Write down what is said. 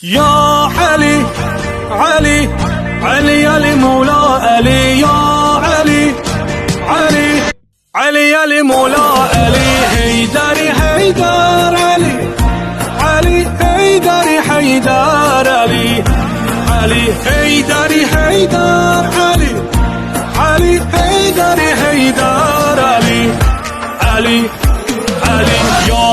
يا علي علي علي يا مولا علي يا علي علي علي يا مولا علي حيدر حيدر علي علي حيدر حيدر علي علي حيدر حيدر علي علي حيدر حيدر علي علي علي يا